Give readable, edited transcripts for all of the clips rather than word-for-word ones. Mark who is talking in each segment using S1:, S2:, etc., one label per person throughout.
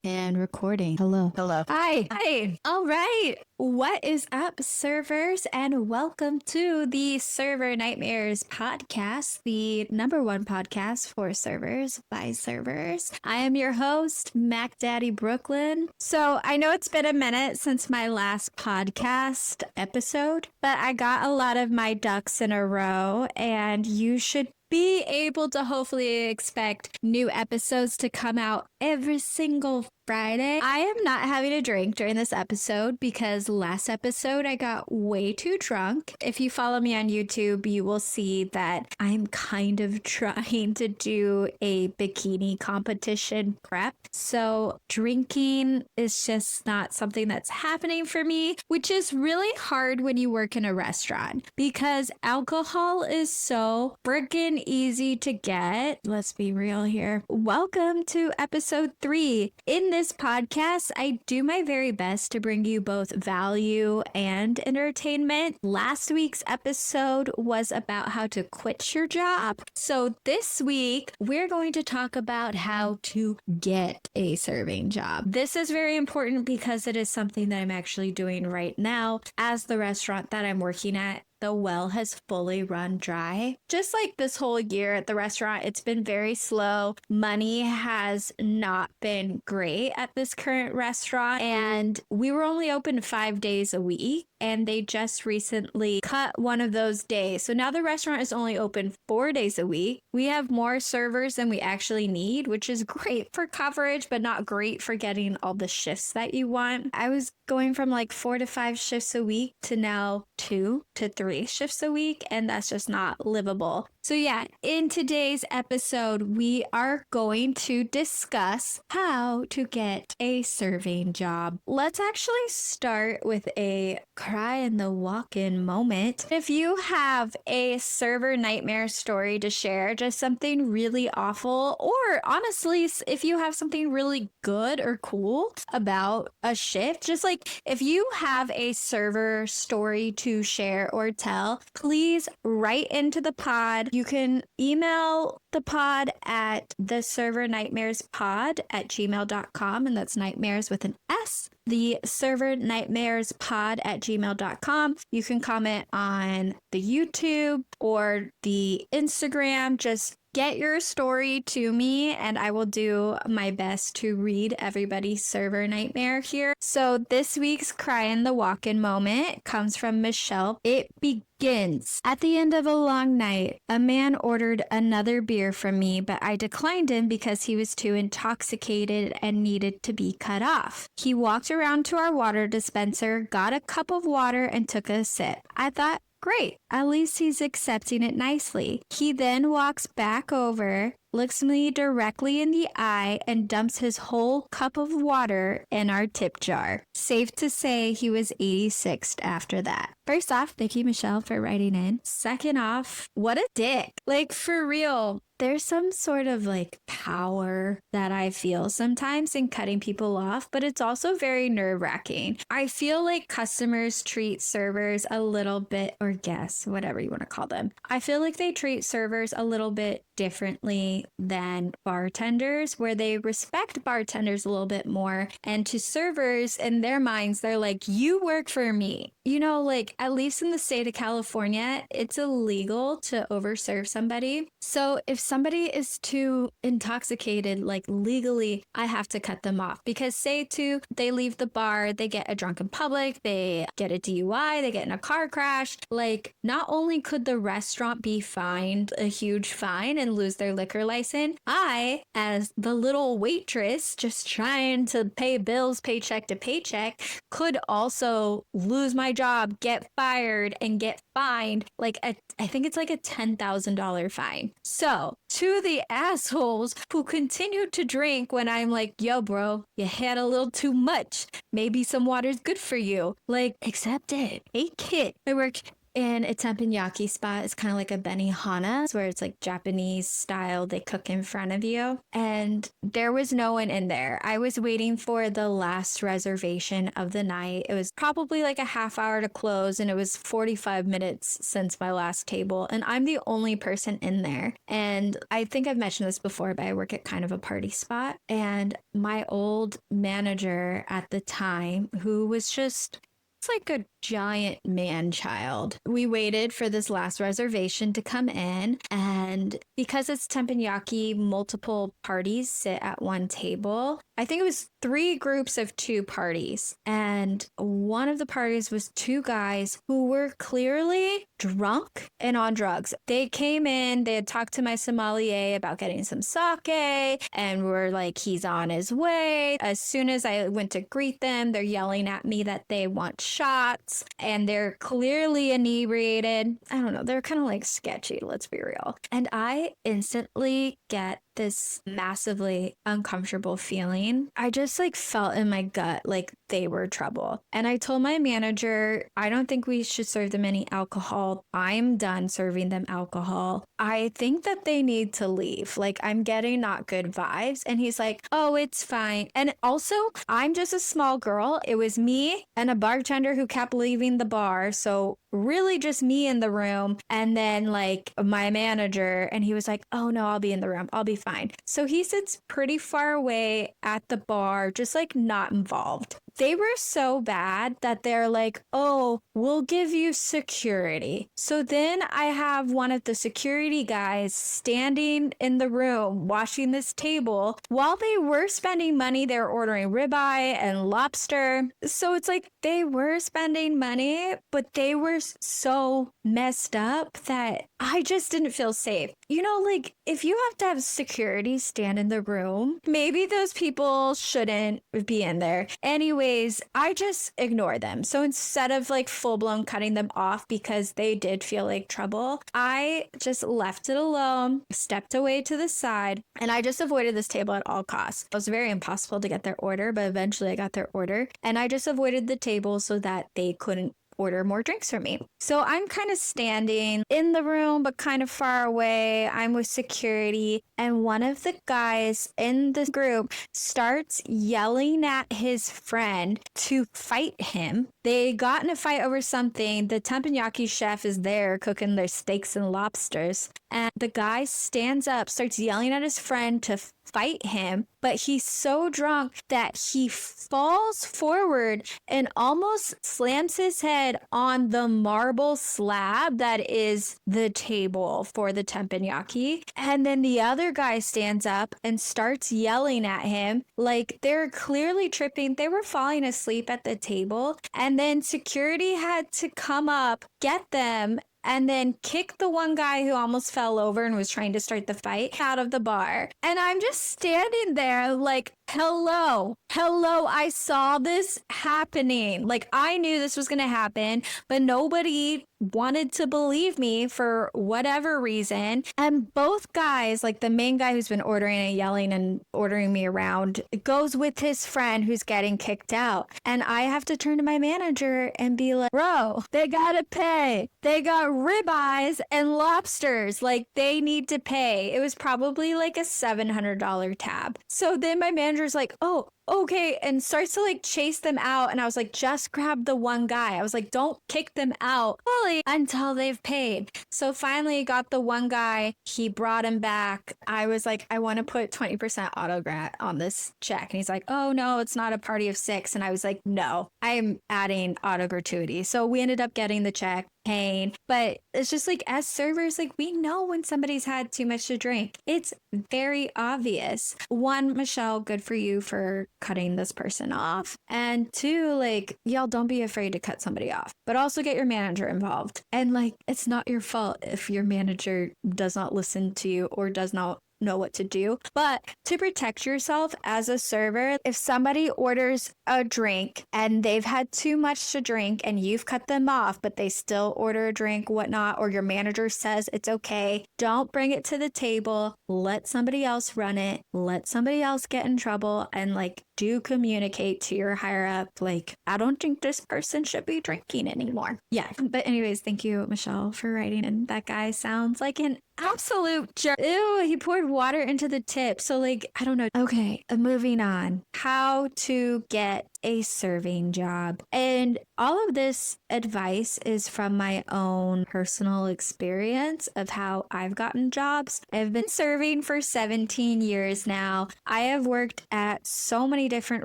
S1: And recording. Hello.
S2: Hello.
S1: Hi. Hi. All right. What is up, servers? And welcome to the Server Nightmares podcast, the number one podcast for servers by servers. I am your host, Mac Daddy Brooklyn. So I know it's been a minute since my last podcast episode, but I got a lot of my ducks in a row, and you should be able to hopefully expect new episodes to come out every single Friday. I am not having a drink during this episode because last episode I got way too drunk. If you follow me on YouTube, you will see that I'm kind of trying to do a bikini competition prep. So drinking is just not something that's happening for me, which is really hard when you work in a restaurant because alcohol is so freaking easy to get. Let's be real here. Welcome to episode 3. In this podcast, I do my very best to bring you both value and entertainment. Last week's episode was about how to quit your job. So this week, we're going to talk about how to get a serving job. This is very important because it is something that I'm actually doing right now as the restaurant that I'm working at. The well has fully run dry. Just like this whole year at the restaurant, it's been very slow. Money has not been great at this current restaurant, and we were only open 5 days a week, and they just recently cut one of those days. So now the restaurant is only open 4 days a week. We have more servers than we actually need, which is great for coverage, but not great for getting all the shifts that you want. I was going from like 4 to 5 shifts a week to now 2 to 3 shifts a week, and that's just not livable. So yeah, in today's episode, we are going to discuss how to get a serving job. Let's actually start with a cry in the walk-in moment. If you have a server nightmare story to share, just something really awful, or honestly, if you have something really good or cool about a shift, just like if you have a server story to share or tell, please write into the pod. You can email the pod at theservernightmarespod@gmail.com, and that's nightmares with an S. The servernightmarespod@gmail.com. You can comment on the YouTube or the Instagram. Just get your story to me, and I will do my best to read everybody's server nightmare here. So this week's cry in the walk-in moment comes from Michelle. It begins. At the end of a long night, a man ordered another beer from me, but I declined him because he was too intoxicated and needed to be cut off. He walked around to our water dispenser, got a cup of water, and took a sip. I thought, great, at least he's accepting it nicely. He then walks back over, looks me directly in the eye, and dumps his whole cup of water in our tip jar. Safe to say he was 86th after that. First off, thank you, Michelle, for writing in. Second off, what a dick. Like, for real. There's some sort of like power that I feel sometimes in cutting people off, but it's also very nerve-wracking. I feel like customers treat servers a little bit, or guests, whatever you want to call them. I feel like they treat servers a little bit differently than bartenders, where they respect bartenders a little bit more. And to servers, in their minds, they're like, you work for me. You know, like at least in the state of California, it's illegal to overserve somebody. So if somebody is too intoxicated, like legally, I have to cut them off, because say they leave the bar, they get a drunk in public, they get a DUI, they get in a car crash. Like, not only could the restaurant be fined a huge fine and lose their liquor license, I, as the little waitress just trying to pay bills paycheck to paycheck, could also lose my job, get fired, and get fined like I think it's like a $10,000 fine. So to the assholes who continue to drink when I'm like, yo bro, you had a little too much, maybe some water's good for you, like, accept it. Hey kid, I work in a teppanyaki spot. It's kind of like a benihana, where it's like Japanese style. They cook in front of you. And there was no one in there. I was waiting for the last reservation of the night. It was probably like a half hour to close, and it was 45 minutes since my last table. And I'm the only person in there. And I think I've mentioned this before, but I work at kind of a party spot. And my old manager at the time, who was just, it's like a giant man child. We waited for this last reservation to come in, and because it's teppanyaki, multiple parties sit at one table. I think it was 3 groups of 2 parties, and one of the parties was 2 guys who were clearly drunk and on drugs. They came in, they had talked to my sommelier about getting some sake, and were like, he's on his way. As soon as I went to greet them, they're yelling at me that they want shots, and they're clearly inebriated. I don't know, they're kind of like sketchy, let's be real. And I instantly get this massively uncomfortable feeling. I just like felt in my gut like they were trouble. And I told my manager, I don't think we should serve them any alcohol. I'm done serving them alcohol. I think that they need to leave. Like, I'm getting not good vibes. And he's like, oh, it's fine. And also, I'm just a small girl. It was me and a bartender who kept leaving the bar. So really just me in the room, and then like my manager, and he was like, oh no, I'll be in the room, I'll be fine. So he sits pretty far away at the bar, just like not involved. They were so bad that they're like, oh, we'll give you security. So then I have one of the security guys standing in the room washing this table while they were spending money. They were ordering ribeye and lobster. So it's like they were spending money, but they were so messed up that I just didn't feel safe. You know, like if you have to have security stand in the room, maybe those people shouldn't be in there. Anyways, I just ignore them. So instead of like full blown cutting them off because they did feel like trouble, I just left it alone, stepped away to the side, and I just avoided this table at all costs. It was very impossible to get their order, but eventually I got their order, and I just avoided the table so that they couldn't order more drinks from me. So I'm kind of standing in the room, but kind of far away. I'm with security, and one of the guys in the group starts yelling at his friend to fight him. They got in a fight over something. The teppanyaki chef is there cooking their steaks and lobsters, and the guy stands up, starts yelling at his friend to fight him, but he's so drunk that he falls forward and almost slams his head on the marble slab that is the table for the teppanyaki. And then the other guy stands up and starts yelling at him like they're clearly tripping. They were falling asleep at the table, and then security had to come up, get them, and then kick the one guy who almost fell over and was trying to start the fight out of the bar. And I'm just standing there like, hello, I saw this happening. Like, I knew this was going to happen, but nobody wanted to believe me for whatever reason. And both guys, like the main guy who's been ordering and yelling and ordering me around, goes with his friend who's getting kicked out. And I have to turn to my manager and be like, bro, they gotta pay. They got ribeyes and lobsters. Like, they need to pay. It was probably like a $700 tab. So then my manager's like, oh, okay, and starts to like chase them out. And I was like, just grab the one guy. I was like, don't kick them out fully until they've paid. So finally got the one guy. He brought him back. I was like, I want to put 20% auto grat on this check. And he's like, oh no, it's not a party of 6. And I was like, no, I'm adding auto gratuity. So we ended up getting the check, paying. But it's just like, as servers, like, we know when somebody's had too much to drink. It's very obvious. 1, Michelle, good for you for cutting this person off. And 2, like, y'all don't be afraid to cut somebody off, but also get your manager involved. And like, it's not your fault if your manager does not listen to you or does not know what to do. But to protect yourself as a server, if somebody orders a drink and they've had too much to drink and you've cut them off, but they still order a drink, whatnot, or your manager says it's okay, don't bring it to the table. Let somebody else run it. Let somebody else get in trouble. And like, do communicate to your higher up, like, I don't think this person should be drinking anymore. Yeah. But anyways, thank you, Michelle, for writing. And that guy sounds like an absolute jerk. Ew, he poured water into the tip. So, like, I don't know. Okay, moving on. How to get a serving job. And all of this advice is from my own personal experience of how I've gotten jobs. I've been serving for 17 years now. I have worked at so many different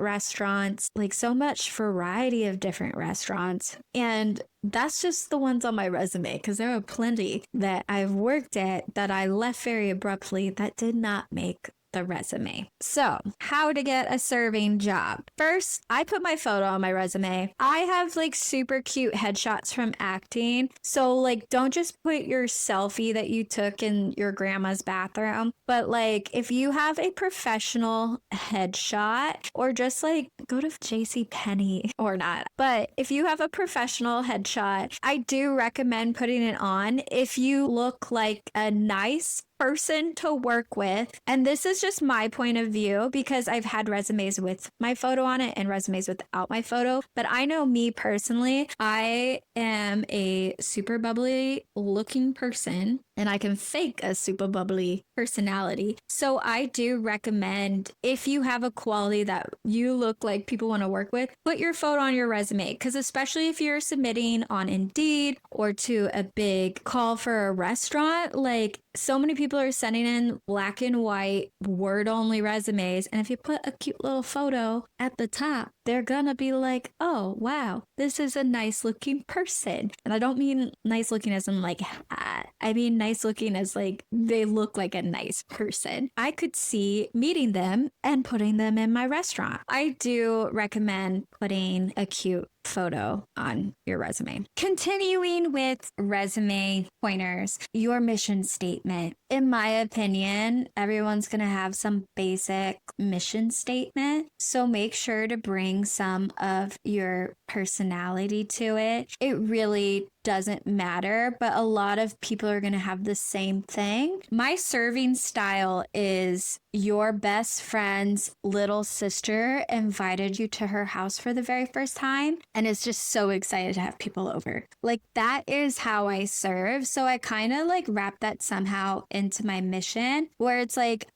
S1: restaurants, like so much variety of different restaurants. And that's just the ones on my resume, because there are plenty that I've worked at that I left very abruptly that did not make the resume. So, how to get a serving job. First, I put my photo on my resume. I have like super cute headshots from acting. So, like, don't just put your selfie that you took in your grandma's bathroom, but like, if you have a professional headshot, or just like go to JCPenney or not, but if you have a professional headshot, I do recommend putting it on if you look like a nice person to work with. And this is just my point of view, because I've had resumes with my photo on it and resumes without my photo. But I know me personally, I am a super bubbly looking person, and I can fake a super bubbly personality. So I do recommend, if you have a quality that you look like people want to work with, put your photo on your resume. Because especially if you're submitting on Indeed or to a big call for a restaurant, like, so many people are sending in black and white word only resumes. And if you put a cute little photo at the top, they're gonna be like, oh, wow, this is a nice looking person. And I don't mean nice looking as in like hot. I mean nice looking as like they look like a nice person. I could see meeting them and putting them in my restaurant. I do recommend putting a cute photo on your resume. Continuing with resume pointers, your mission statement. In my opinion, everyone's going to have some basic mission statement. So make sure to bring some of your personality to it. It really doesn't matter, but a lot of people are going to have the same thing. My serving style is your best friend's little sister invited you to her house for the very first time and is just so excited to have people over. Like, that is how I serve. So I kind of like wrap that somehow into my mission, where it's like,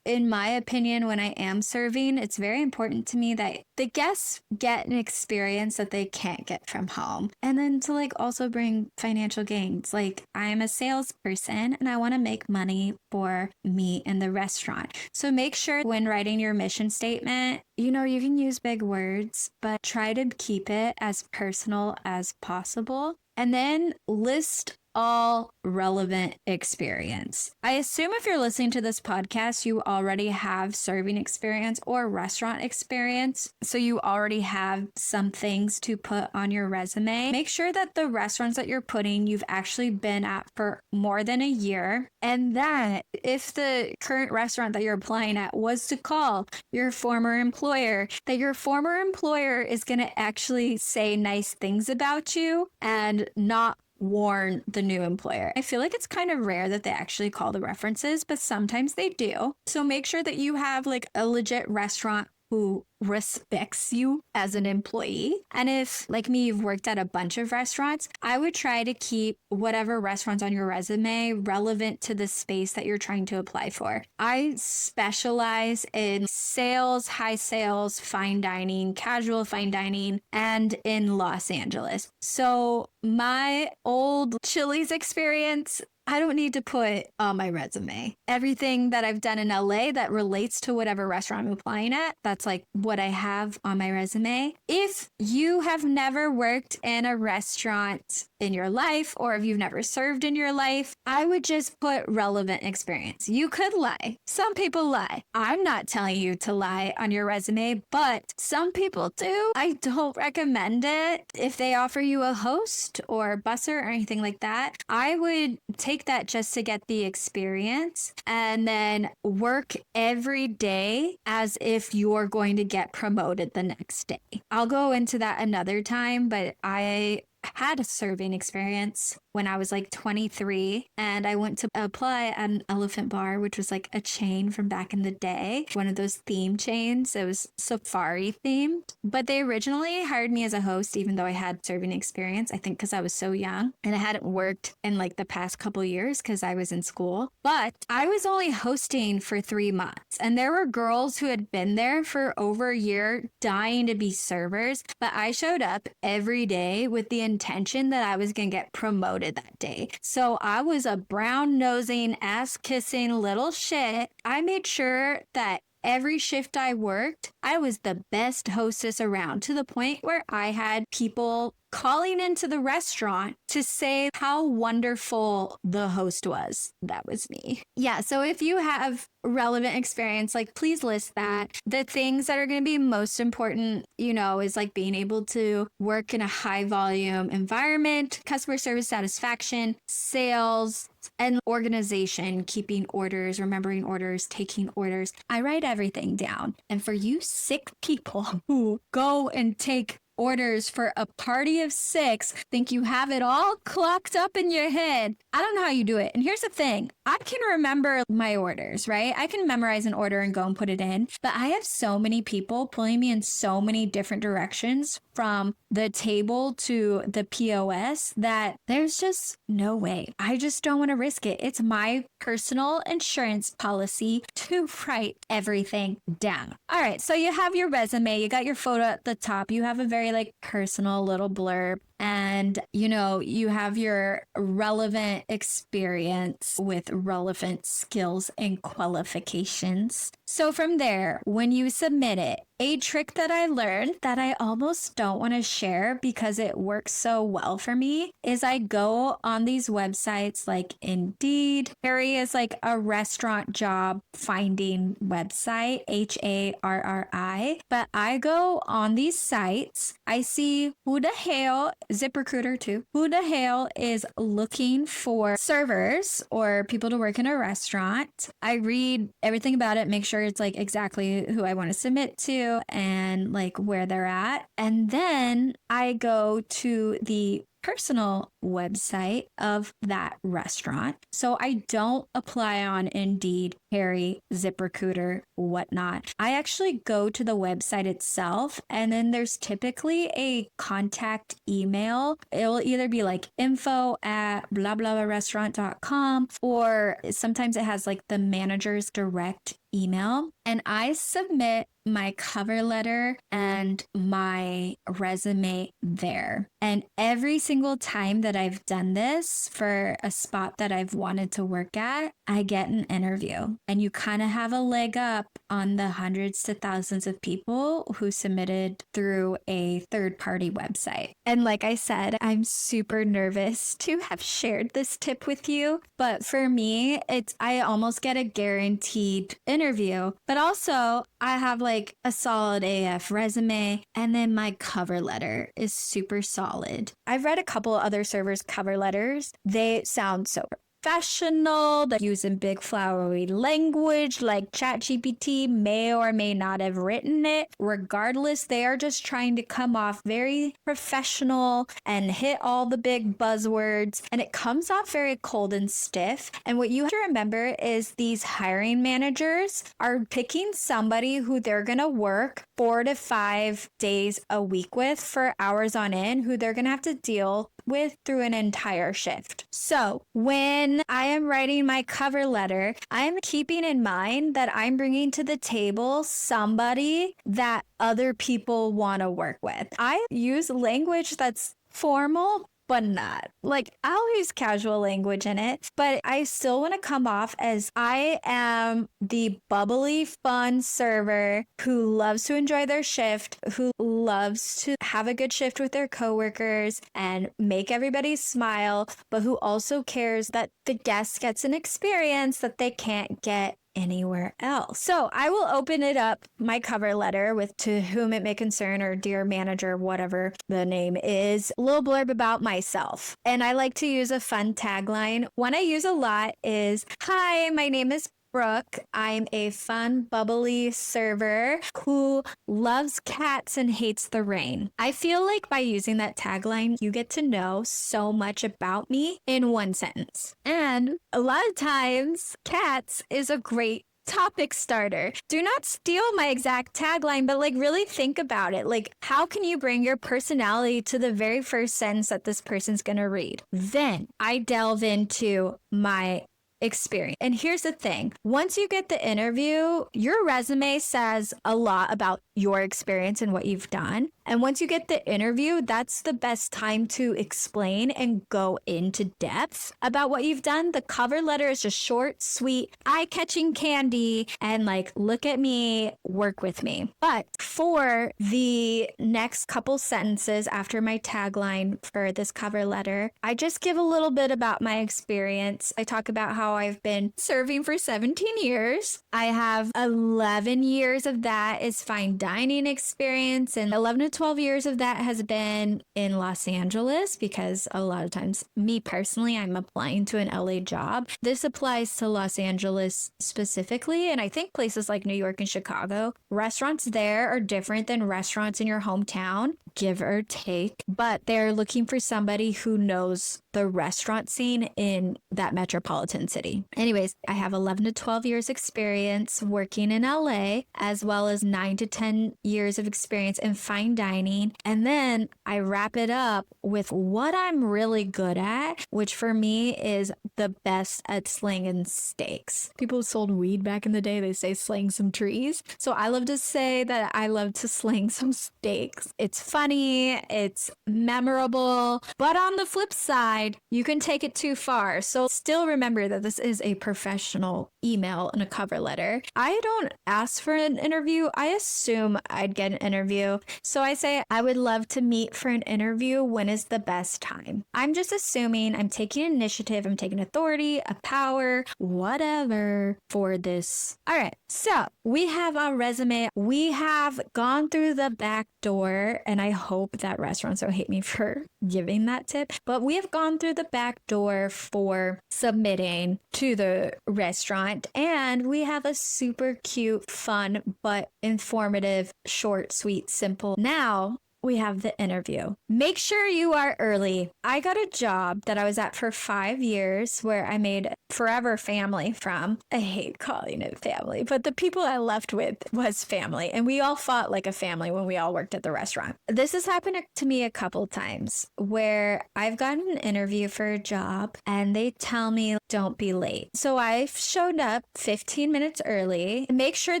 S1: in my opinion, when I am serving, it's very important to me that the guests get an experience that they can't get from home. And then to like also bring financial gains. Like, I'm a salesperson and I want to make money for me and the restaurant. So make sure when writing your mission statement, you know, you can use big words, but try to keep it as personal as possible. And then list all relevant experience. I assume if you're listening to this podcast, you already have serving experience or restaurant experience. So you already have some things to put on your resume. Make sure that the restaurants that you're putting, you've actually been at for more than a year. And that if the current restaurant that you're applying at was to call your former employer, that your former employer is going to actually say nice things about you and not warn the new employer. I feel like it's kind of rare that they actually call the references, but sometimes they do. So make sure that you have like a legit restaurant who respects you as an employee. And if, like me, you've worked at a bunch of restaurants, I would try to keep whatever restaurants on your resume relevant to the space that you're trying to apply for. I specialize in sales, high sales, fine dining, casual fine dining, and in Los Angeles. So my old Chili's experience, I don't need to put on my resume. Everything that I've done in LA that relates to whatever restaurant I'm applying at, that's like what I have on my resume. If you have never worked in a restaurant in your life, or if you've never served in your life, I would just put relevant experience. You could lie. Some people lie. I'm not telling you to lie on your resume, but some people do. I don't recommend it. If they offer you a host or busser or anything like that, I would take that just to get the experience and then work every day as if you're going to get promoted the next day. I'll go into that another time, but I had a serving experience when I was like 23, and I went to apply at an Elephant Bar, which was like a chain from back in the day, one of those theme chains. It was safari themed, but they originally hired me as a host, even though I had serving experience, I think because I was so young and I hadn't worked in like the past couple years because I was in school. But I was only hosting for 3 months, and there were girls who had been there for over a year dying to be servers, but I showed up every day with the intention that I was going to get promoted that day. So I was a brown nosing, ass kissing little shit. I made sure that every shift I worked, I was the best hostess around, to the point where I had people calling into the restaurant to say how wonderful the host was. That was me. Yeah, so if you have relevant experience, like please list that. The things that are going to be most important, is like being able to work in a high volume environment, customer service satisfaction, sales, and organization, keeping orders, remembering orders, taking orders. I write everything down. And for you sick people who go and take orders for a party of 6, think you have it all clocked up in your head. I don't know how you do it. And here's the thing. I can remember my orders, right? I can memorize an order and go and put it in, but I have so many people pulling me in so many different directions, from the table to the POS, that there's just no way. I just don't want to risk it. It's my personal insurance policy to write everything down. All right, so you have your resume, you got your photo at the top, you have a very like personal little blurb, and you have your relevant experience with relevant skills and qualifications. So from there, when you submit it, a trick that I learned that I almost don't want to share because it works so well for me is I go on these websites like Indeed. Harry is like a restaurant job finding website, HARRI. But I go on these sites. I see who the hell, ZipRecruiter too, who the hell is looking for servers or people to work in a restaurant. I read everything about it, make sure it's like exactly who I want to submit to and like where they're at. And then I go to the personal website of that restaurant. So I don't apply on Indeed, Harry, ZipRecruiter, whatnot. I actually go to the website itself, and then there's typically a contact email. It will either be like info at blah blah blah restaurant.com, or sometimes it has like the manager's direct email. And I submit my cover letter and my resume there. And every single time that I've done this for a spot that I've wanted to work at, I get an interview. And you kind of have a leg up on the hundreds to thousands of people who submitted through a third-party website. And like I said, I'm super nervous to have shared this tip with you. But for me, I almost get a guaranteed interview. But also, I have like a solid AF resume, and then my cover letter is super solid. I've read a couple other servers' cover letters. They sound so professional. They're using big flowery language like ChatGPT may or may not have written it. Regardless, they are just trying to come off very professional and hit all the big buzzwords, and it comes off very cold and stiff. And what you have to remember is these hiring managers are picking somebody who they're going to work 4 to 5 days a week with for hours on end, who they're going to have to deal with through an entire shift. So when I am writing my cover letter, I'm keeping in mind that I'm bringing to the table somebody that other people want to work with. I use language that's formal, but not. Like, I'll use casual language in it, but I still want to come off as I am the bubbly, fun server who loves to enjoy their shift, who loves to have a good shift with their coworkers and make everybody smile, but who also cares that the guest gets an experience that they can't get anywhere else. So I will open it up, my cover letter, with "to whom it may concern" or "dear manager," whatever the name is, a little blurb about myself. And I like to use a fun tagline. One I use a lot is, "Hi, my name is Brooke. I'm a fun, bubbly server who loves cats and hates the rain. I feel like by using that tagline, you get to know so much about me in one sentence. And a lot of times, cats is a great topic starter. Do not steal my exact tagline, but like really think about it. Like, how can you bring your personality to the very first sentence that this person's going to read? Then I delve into my experience. And here's the thing. Once you get the interview, your resume says a lot about your experience and what you've done. And once you get the interview, that's the best time to explain and go into depth about what you've done. The cover letter is just short, sweet, eye-catching candy, and like, look at me, work with me. But for the next couple sentences after my tagline for this cover letter, I just give a little bit about my experience. I talk about how I've been serving for 17 years. I have 11 years of that is fine dining experience, and 11 to 12 years of that has been in Los Angeles, because a lot of times, me personally, I'm applying to an LA job. This applies to Los Angeles specifically, and I think places like New York and Chicago. Restaurants there are different than restaurants in your hometown, give or take, but they're looking for somebody who knows the restaurant scene in that metropolitan city. Anyways, I have 11 to 12 years experience working in LA, as well as 9 to 10 years of experience in fine dining. And then I wrap it up with what I'm really good at, which for me is the best at slinging steaks. People sold weed back in the day, they say sling some trees. So I love to say that I love to sling some steaks. It's funny, it's memorable, but on the flip side, you can take it too far. So still remember that this is a professional email and a cover letter. I don't ask for an interview. I assume I'd get an interview. So I say, I would love to meet for an interview. When is the best time? I'm just assuming I'm taking initiative. I'm taking authority, a power, whatever for this. All right. So we have our resume. We have gone through the back door, and I hope that restaurants don't hate me for giving that tip, but we have gone through the back door for submitting to the restaurant, and we have a super cute, fun, but informative, short, sweet, simple. Now we have the interview. Make sure you are early. I got a job that I was at for 5 years where I made forever family from. I hate calling it family, but the people I left with was family, and we all fought like a family when we all worked at the restaurant. This has happened to me a couple times where I've gotten an interview for a job and they tell me don't be late. So I showed up 15 minutes early. Make sure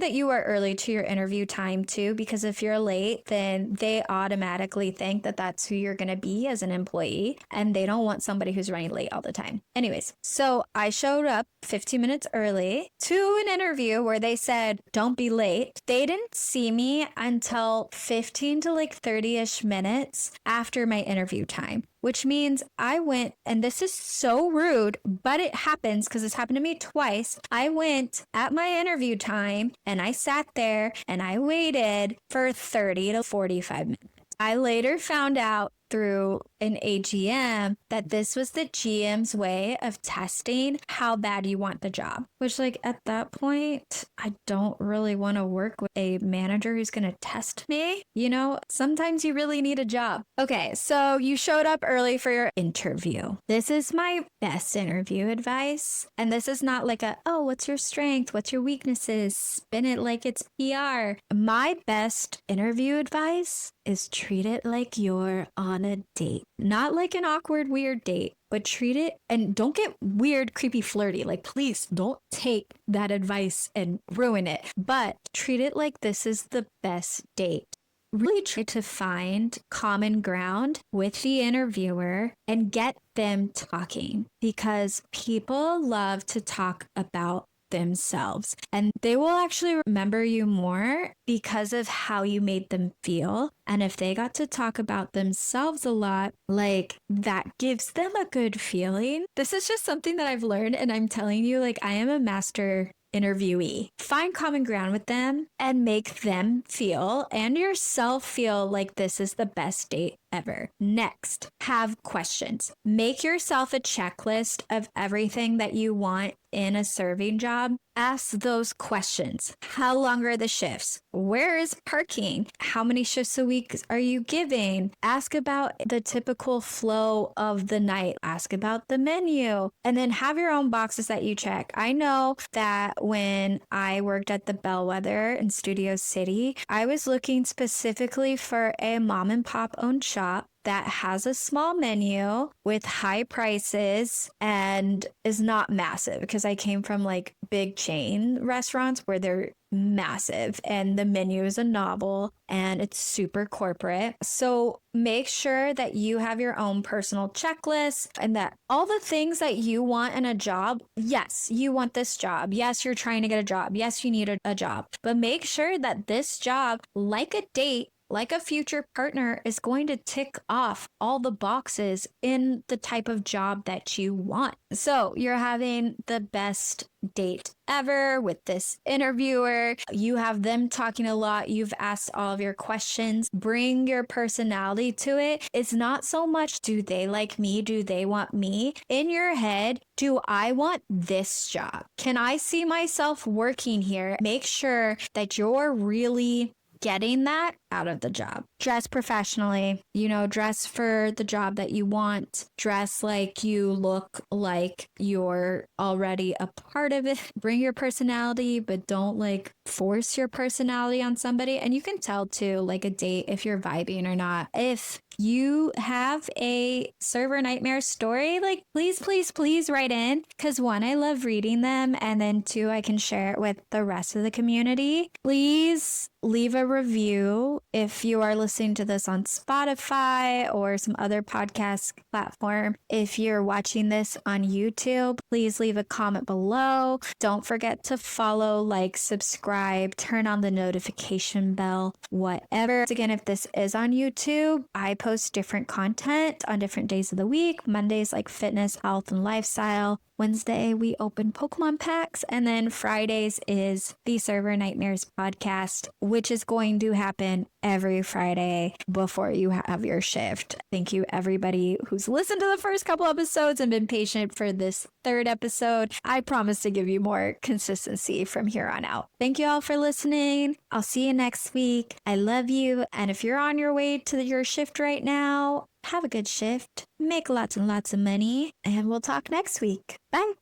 S1: that you are early to your interview time too, because if you're late, then they automatically think that that's who you're going to be as an employee, and they don't want somebody who's running late all the time. Anyways, so I showed up 15 minutes early to an interview where they said, don't be late. They didn't see me until 15 to like 30-ish minutes after my interview time, which means I went, and this is so rude, but it happens because it's happened to me twice. I went at my interview time and I sat there and I waited for 30 to 45 minutes. I later found out through an AGM that this was the GM's way of testing how bad you want the job, which like at that point, I don't really want to work with a manager who's going to test me. You know, sometimes you really need a job. Okay, so you showed up early for your interview. This is my best interview advice. And this is not like oh, what's your strength? What's your weaknesses? Spin it like it's PR. My best interview advice is treat it like you're on a date. Not like an awkward, weird date, but treat it, and don't get weird, creepy, flirty. Like, please don't take that advice and ruin it, but treat it like this is the best date. Really try to find common ground with the interviewer and get them talking, because people love to talk about themselves, and they will actually remember you more because of how you made them feel. And if they got to talk about themselves a lot, like that gives them a good feeling. This is just something that I've learned, and I'm telling you, like, I am a master interviewee. Find common ground with them and make them feel and yourself feel like this is the best date ever. Next, have questions. Make yourself a checklist of everything that you want in a serving job. Ask those questions. How long are the shifts? Where is parking? How many shifts a week are you giving? Ask about the typical flow of the night. Ask about the menu. And then have your own boxes that you check. I know that when I worked at the Bellwether in Studio City, I was looking specifically for a mom and pop owned shop that has a small menu with high prices and is not massive, because I came from like big chain restaurants where they're massive and the menu is a novel and it's super corporate. So make sure that you have your own personal checklist and that all the things that you want in a job, yes, you want this job. Yes, you're trying to get a job. Yes, you need a job. But make sure that this job, like a date, like a future partner, is going to tick off all the boxes in the type of job that you want. So you're having the best date ever with this interviewer. You have them talking a lot. You've asked all of your questions. Bring your personality to it. It's not so much, do they like me? Do they want me? In your head, do I want this job? Can I see myself working here? Make sure that you're really getting that out of the job. Dress professionally, dress for the job that you want. Dress like you look like you're already a part of it. Bring your personality, but don't like force your personality on somebody. And you can tell too, like a date, if you're vibing or not. If you have a server nightmare story, like please write in, because one, I love reading them, and then two, I can share it with the rest of the community. Please leave a review if you are listening to this on Spotify or some other podcast platform. If you're watching this on YouTube, please leave a comment below. Don't forget to follow, like, subscribe, turn on the notification bell, whatever. Again, if this is on YouTube, I post different content on different days of the week. Mondays like fitness, health, and lifestyle. Wednesday, we open Pokemon packs. And then Fridays is the Server Nightmares podcast, which is going to happen every Friday before you have your shift. Thank you, everybody who's listened to the first couple episodes and been patient for this third episode. I promise to give you more consistency from here on out. Thank you all for listening. I'll see you next week. I love you. And if you're on your way to your shift right now, have a good shift, make lots and lots of money, and we'll talk next week. Bye.